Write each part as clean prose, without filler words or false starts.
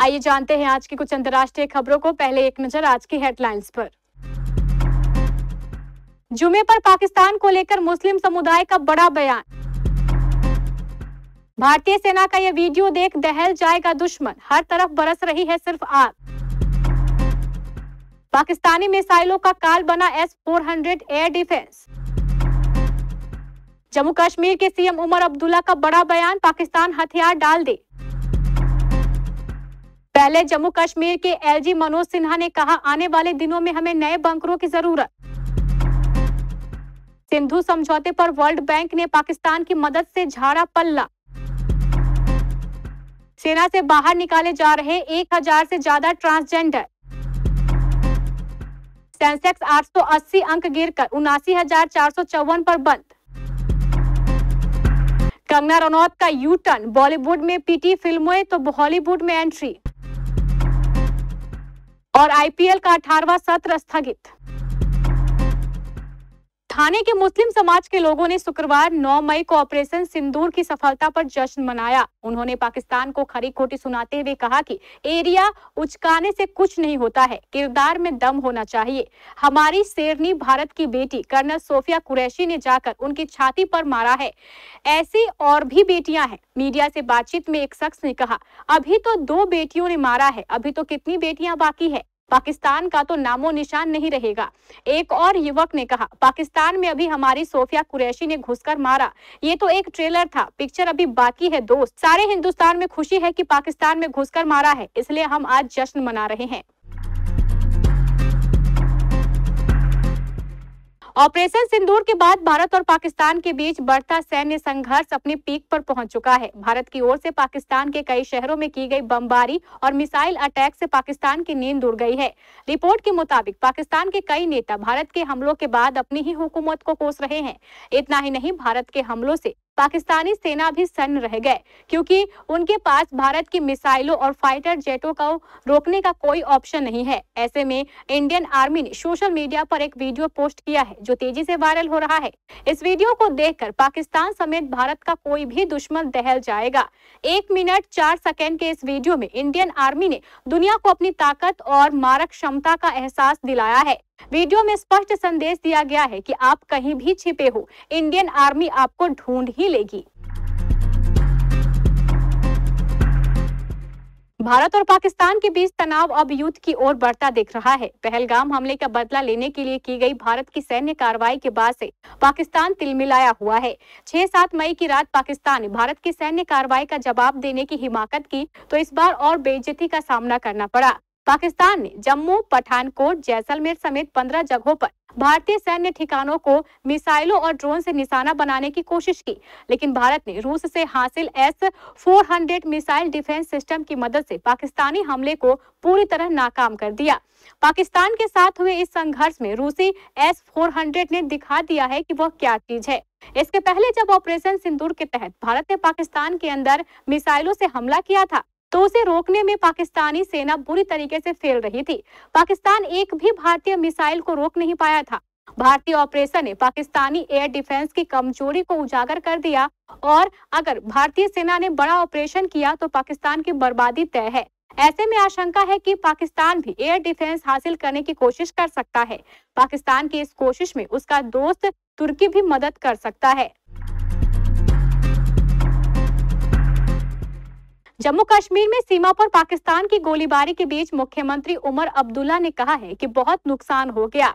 आइए जानते हैं आज की कुछ अंतर्राष्ट्रीय खबरों को। पहले एक नजर आज की हेडलाइंस पर। जुमे पर पाकिस्तान को लेकर मुस्लिम समुदाय का बड़ा बयान। भारतीय सेना का यह वीडियो देख दहल जाएगा दुश्मन, हर तरफ बरस रही है सिर्फ आग। पाकिस्तानी मिसाइलों का काल बना S-400 air defence. Jammu Kashmir के सीएम उमर अब्दुल्ला का बड़ा बयान, पाकिस्तान हथियार डाल दे। पहले जम्मू कश्मीर के एलजी मनोज सिन्हा ने कहा, आने वाले दिनों में हमें नए बंकरों की जरूरत। सिंधु समझौते पर वर्ल्ड बैंक ने पाकिस्तान की मदद से झाड़ा पल्ला। सेना से बाहर निकाले जा रहे 1000 से ज्यादा ट्रांसजेंडर। सेंसेक्स 880 अंक गिरकर 79,454 पर बंद। कंगना रनौत का यू टर्न, बॉलीवुड में पीटी फिल्मों तो हॉलीवुड में एंट्री। और आईपीएल का 18वां सत्र स्थगित। थाने के मुस्लिम समाज के लोगों ने शुक्रवार 9 मई को ऑपरेशन सिंदूर की सफलता पर जश्न मनाया। उन्होंने पाकिस्तान को खरी खोटी सुनाते हुए कहा कि एरिया उचकाने से कुछ नहीं होता है, किरदार में दम होना चाहिए। हमारी शेरनी भारत की बेटी कर्नल सोफिया कुरैशी ने जाकर उनकी छाती पर मारा है। ऐसी और भी बेटियां हैं। मीडिया से बातचीत में एक शख्स ने कहा, अभी तो 2 बेटियों ने मारा है, अभी तो कितनी बेटियां बाकी है। पाकिस्तान का तो नामो निशान नहीं रहेगा। एक और युवक ने कहा, पाकिस्तान में अभी हमारी सोफिया कुरैशी ने घुसकर मारा, ये तो एक ट्रेलर था, पिक्चर अभी बाकी है दोस्त। सारे हिंदुस्तान में खुशी है कि पाकिस्तान में घुसकर मारा है, इसलिए हम आज जश्न मना रहे हैं। ऑपरेशन सिंदूर के बाद भारत और पाकिस्तान के बीच बढ़ता सैन्य संघर्ष अपने पीक पर पहुंच चुका है। भारत की ओर से पाकिस्तान के कई शहरों में की गई बमबारी और मिसाइल अटैक से पाकिस्तान की नींद उड़ गई है। रिपोर्ट के मुताबिक पाकिस्तान के कई नेता भारत के हमलों के बाद अपनी ही हुकूमत को कोस रहे हैं। इतना ही नहीं, भारत के हमलों से पाकिस्तानी सेना भी सन्न रह गए, क्योंकि उनके पास भारत की मिसाइलों और फाइटर जेटों को रोकने का कोई ऑप्शन नहीं है। ऐसे में इंडियन आर्मी ने सोशल मीडिया पर एक वीडियो पोस्ट किया है जो तेजी से वायरल हो रहा है। इस वीडियो को देखकर पाकिस्तान समेत भारत का कोई भी दुश्मन दहल जाएगा। 1 मिनट 4 सेकंड के इस वीडियो में इंडियन आर्मी ने दुनिया को अपनी ताकत और मारक क्षमता का एहसास दिलाया है। वीडियो में स्पष्ट संदेश दिया गया है कि आप कहीं भी छिपे हो, इंडियन आर्मी आपको ढूंढ ही लेगी। भारत और पाकिस्तान के बीच तनाव अब युद्ध की ओर बढ़ता दिख रहा है। पहलगाम हमले का बदला लेने के लिए की गई भारत की सैन्य कार्रवाई के बाद से पाकिस्तान तिलमिलाया हुआ है। 6-7 मई की रात पाकिस्तान ने भारत की सैन्य कार्रवाई का जवाब देने की हिमाकत की तो इस बार और बेइज्जती का सामना करना पड़ा। पाकिस्तान ने जम्मू, पठानकोट, जैसलमेर समेत 15 जगहों पर भारतीय सैन्य ठिकानों को मिसाइलों और ड्रोन से निशाना बनाने की कोशिश की, लेकिन भारत ने रूस से हासिल S-400 मिसाइल डिफेंस सिस्टम की मदद से पाकिस्तानी हमले को पूरी तरह नाकाम कर दिया। पाकिस्तान के साथ हुए इस संघर्ष में रूसी S-400 ने दिखा दिया है कि वह क्या चीज है। इसके पहले जब ऑपरेशन सिंदूर के तहत भारत ने पाकिस्तान के अंदर मिसाइलों से हमला किया था तो उसे रोकने में पाकिस्तानी सेना बुरी तरीके से फेल रही थी। पाकिस्तान एक भी भारतीय मिसाइल को रोक नहीं पाया था। भारतीय ऑपरेशन ने पाकिस्तानी एयर डिफेंस की कमजोरी को उजागर कर दिया और अगर भारतीय सेना ने बड़ा ऑपरेशन किया तो पाकिस्तान की बर्बादी तय है। ऐसे में आशंका है कि पाकिस्तान भी एयर डिफेंस हासिल करने की कोशिश कर सकता है। पाकिस्तान की इस कोशिश में उसका दोस्त तुर्की भी मदद कर सकता है। जम्मू कश्मीर में सीमा पर पाकिस्तान की गोलीबारी के बीच मुख्यमंत्री उमर अब्दुल्ला ने कहा है कि बहुत नुकसान हो गया,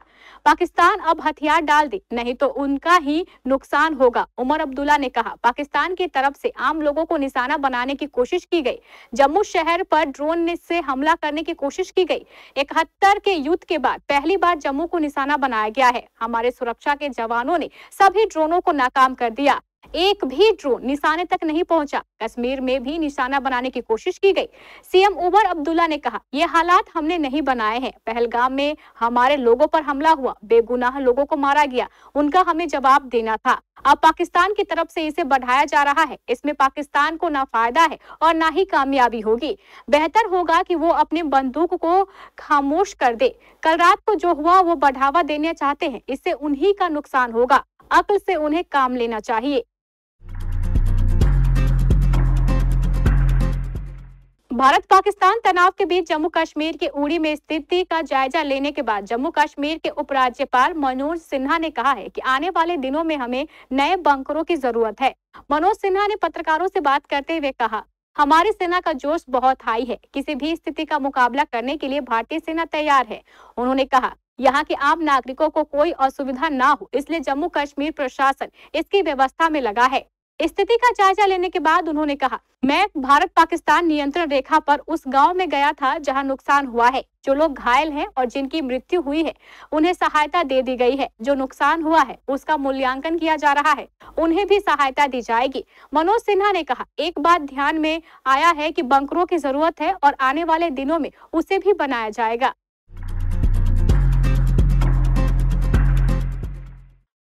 पाकिस्तान अब हथियार डाल दे, नहीं तो उनका ही नुकसान होगा। उमर अब्दुल्ला ने कहा, पाकिस्तान की तरफ से आम लोगों को निशाना बनाने की कोशिश की गई। जम्मू शहर पर ड्रोन से हमला करने की कोशिश की गई। 71 के युद्ध के बाद पहली बार जम्मू को निशाना बनाया गया है। हमारे सुरक्षा के जवानों ने सभी ड्रोनों को नाकाम कर दिया, एक भी ड्रोन निशाने तक नहीं पहुंचा। कश्मीर में भी निशाना बनाने की कोशिश की गई। सीएम उमर अब्दुल्ला ने कहा, ये हालात हमने नहीं बनाए हैं। पहलगाम में हमारे लोगों पर हमला हुआ, बेगुनाह लोगों को मारा गया, उनका हमें जवाब देना था। अब पाकिस्तान की तरफ से इसे बढ़ाया जा रहा है। इसमें पाकिस्तान को ना फायदा है और ना ही कामयाबी होगी। बेहतर होगा कि वो अपने बंदूक को खामोश कर दे। कल रात को जो हुआ वो बढ़ावा देना चाहते हैं, इससे उन्हीं का नुकसान होगा। अक्ल से उन्हें काम लेना चाहिए। भारत पाकिस्तान तनाव के बीच जम्मू कश्मीर के उड़ी में स्थिति का जायजा लेने के बाद जम्मू कश्मीर के उपराज्यपाल मनोज सिन्हा ने कहा है कि आने वाले दिनों में हमें नए बंकरों की जरूरत है। मनोज सिन्हा ने पत्रकारों से बात करते हुए कहा, हमारी सेना का जोश बहुत हाई है, किसी भी स्थिति का मुकाबला करने के लिए भारतीय सेना तैयार है। उन्होंने कहा, यहाँ के आम नागरिकों को कोई असुविधा ना हो, इसलिए जम्मू कश्मीर प्रशासन इसकी व्यवस्था में लगा है। स्थिति का जायजा लेने के बाद उन्होंने कहा, मैं भारत पाकिस्तान नियंत्रण रेखा पर उस गांव में गया था जहां नुकसान हुआ है। जो लोग घायल हैं और जिनकी मृत्यु हुई है उन्हें सहायता दे दी गई है। जो नुकसान हुआ है उसका मूल्यांकन किया जा रहा है, उन्हें भी सहायता दी जाएगी। मनोज सिन्हा ने कहा, एक बात ध्यान में आया है कि बंकरों की जरूरत है और आने वाले दिनों में उसे भी बनाया जाएगा।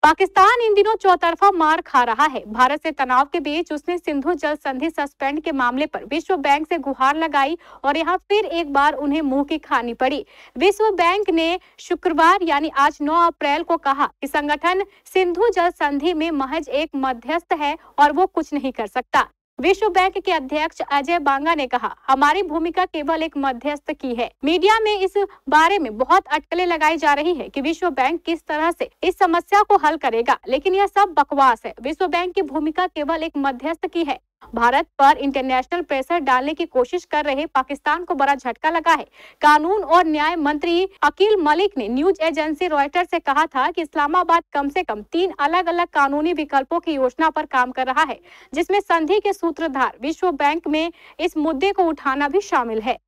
पाकिस्तान इन दिनों चौतरफा मार खा रहा है। भारत से तनाव के बीच उसने सिंधु जल संधि सस्पेंड के मामले पर विश्व बैंक से गुहार लगाई और यहाँ फिर एक बार उन्हें मुंह की खानी पड़ी। विश्व बैंक ने शुक्रवार यानी आज 9 अप्रैल को कहा कि संगठन सिंधु जल संधि में महज एक मध्यस्थ है और वो कुछ नहीं कर सकता। विश्व बैंक के अध्यक्ष अजय बांगा ने कहा, हमारी भूमिका केवल एक मध्यस्थ की है। मीडिया में इस बारे में बहुत अटकलें लगाई जा रही है कि विश्व बैंक किस तरह से इस समस्या को हल करेगा, लेकिन यह सब बकवास है। विश्व बैंक की भूमिका केवल एक मध्यस्थ की है। भारत पर इंटरनेशनल प्रेशर डालने की कोशिश कर रहे पाकिस्तान को बड़ा झटका लगा है। कानून और न्याय मंत्री अकील मलिक ने न्यूज एजेंसी रॉयटर्स से कहा था कि इस्लामाबाद कम से कम 3 अलग-अलग कानूनी विकल्पों की योजना पर काम कर रहा है, जिसमें संधि के सूत्रधार विश्व बैंक में इस मुद्दे को उठाना भी शामिल है।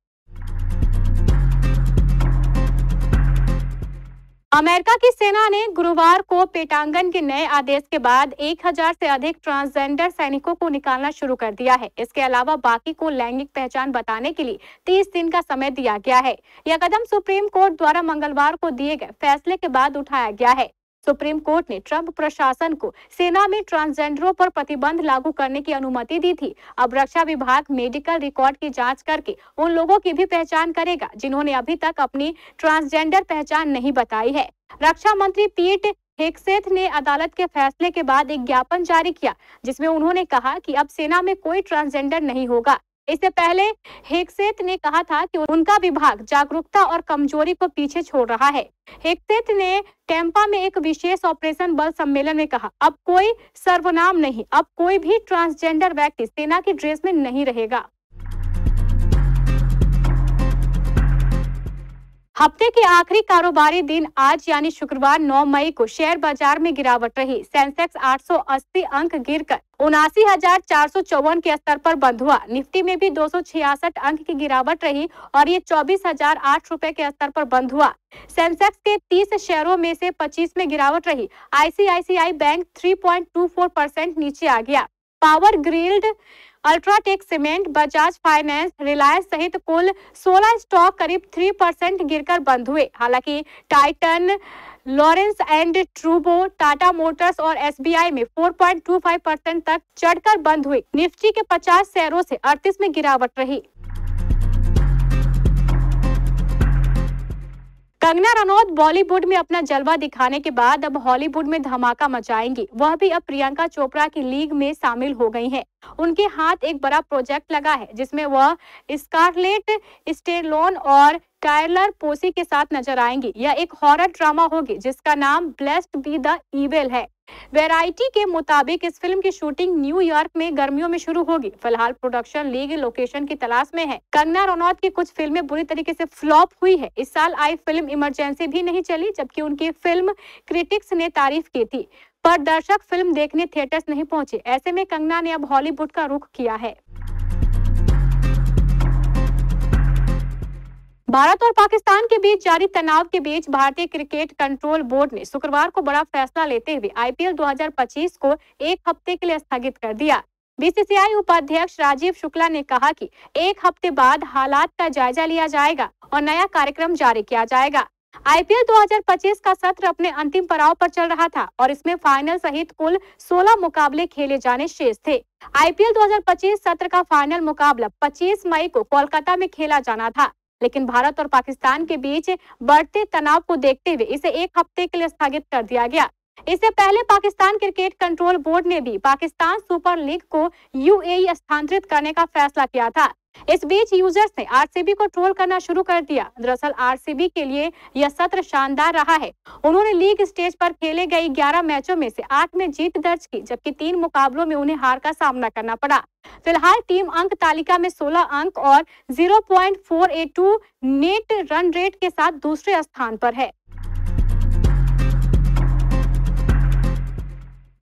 अमेरिका की सेना ने गुरुवार को पेटांगन के नए आदेश के बाद 1000 से अधिक ट्रांसजेंडर सैनिकों को निकालना शुरू कर दिया है। इसके अलावा बाकी को लैंगिक पहचान बताने के लिए 30 दिन का समय दिया गया है। यह कदम सुप्रीम कोर्ट द्वारा मंगलवार को दिए गए फैसले के बाद उठाया गया है। सुप्रीम कोर्ट ने ट्रंप प्रशासन को सेना में ट्रांसजेंडरों पर प्रतिबंध लागू करने की अनुमति दी थी। अब रक्षा विभाग मेडिकल रिकॉर्ड की जांच करके उन लोगों की भी पहचान करेगा जिन्होंने अभी तक अपनी ट्रांसजेंडर पहचान नहीं बताई है। रक्षा मंत्री पीट हेगसेथ ने अदालत के फैसले के बाद एक ज्ञापन जारी किया, जिसमें उन्होंने कहा कि अब सेना में कोई ट्रांसजेंडर नहीं होगा। इससे पहले हेगसेथ ने कहा था कि उनका विभाग जागरूकता और कमजोरी को पीछे छोड़ रहा है। हेगसेथ ने टेम्पा में एक विशेष ऑपरेशन बल सम्मेलन में कहा, अब कोई सर्वनाम नहीं, अब कोई भी ट्रांसजेंडर व्यक्ति सेना की ड्रेस में नहीं रहेगा। हफ्ते के आखिरी कारोबारी दिन आज यानी शुक्रवार 9 मई को शेयर बाजार में गिरावट रही। सेंसेक्स 880 अंक गिरकर 79,454 के स्तर पर बंद हुआ। निफ्टी में भी 266 अंक की गिरावट रही और ये 24,008 रुपए के स्तर पर बंद हुआ। सेंसेक्स के 30 शेयरों में से 25 में गिरावट रही। आईसीआईसीआई बैंक 3.24% नीचे आ गया। Power grid, UltraTech cement, Bajaj finance, Reliance सहित कुल 16 स्टॉक करीब 3% गिरकर बंद हुए। हालांकि Titan, Lawrence and ट्रूबो, Tata Motors और एसबीआई में 4.25% तक चढ़कर बंद हुए। निफ्टी के 50 शेयरों से 38 में गिरावट रही। कंगना रनौत बॉलीवुड में अपना जलवा दिखाने के बाद अब हॉलीवुड में धमाका मचाएंगी। वह भी अब प्रियंका चोपड़ा की लीग में शामिल हो गई हैं। उनके हाथ एक बड़ा प्रोजेक्ट लगा है जिसमें वह स्कारलेट स्टेलोन और टायलर पोसी के साथ नजर आएंगी। यह एक हॉरर ड्रामा होगी जिसका नाम ब्लेस्ड बी द इविल है। वैरायटी के मुताबिक इस फिल्म की शूटिंग न्यूयॉर्क में गर्मियों में शुरू होगी। फिलहाल प्रोडक्शन लीग लोकेशन की तलाश में है। कंगना रनौत की कुछ फिल्में बुरी तरीके से फ्लॉप हुई है। इस साल आई फिल्म इमरजेंसी भी नहीं चली, जबकि उनकी फिल्म क्रिटिक्स ने तारीफ की थी, पर दर्शक फिल्म देखने थिएटर्स नहीं पहुंचे। ऐसे में कंगना ने अब हॉलीवुड का रुख किया है। भारत और पाकिस्तान के बीच जारी तनाव के बीच भारतीय क्रिकेट कंट्रोल बोर्ड ने शुक्रवार को बड़ा फैसला लेते हुए आईपीएल 2025 को एक हफ्ते के लिए स्थगित कर दिया। बीसीसीआई उपाध्यक्ष राजीव शुक्ला ने कहा कि एक हफ्ते बाद हालात का जायजा लिया जाएगा और नया कार्यक्रम जारी किया जाएगा। आईपीएल 2025 का सत्र अपने अंतिम पड़ाव पर चल रहा था और इसमें फाइनल सहित कुल 16 मुकाबले खेले जाने शेष थे। आईपीएल 2025 सत्र का फाइनल मुकाबला 25 मई को कोलकाता में खेला जाना था, लेकिन भारत और पाकिस्तान के बीच बढ़ते तनाव को देखते हुए इसे एक हफ्ते के लिए स्थगित कर दिया गया। इससे पहले पाकिस्तान क्रिकेट कंट्रोल बोर्ड ने भी पाकिस्तान सुपर लीग को यूएई स्थानांतरित करने का फैसला किया था। इस बीच यूजर्स ने आरसीबी को ट्रोल करना शुरू कर दिया। दरअसल आरसीबी के लिए यह सत्र शानदार रहा है। उन्होंने लीग स्टेज पर खेले गए 11 मैचों में से 8 में जीत दर्ज की, जबकि 3 मुकाबलों में उन्हें हार का सामना करना पड़ा। फिलहाल टीम अंक तालिका में 16 अंक और 0.482 नेट रन रेट के साथ दूसरे स्थान पर है।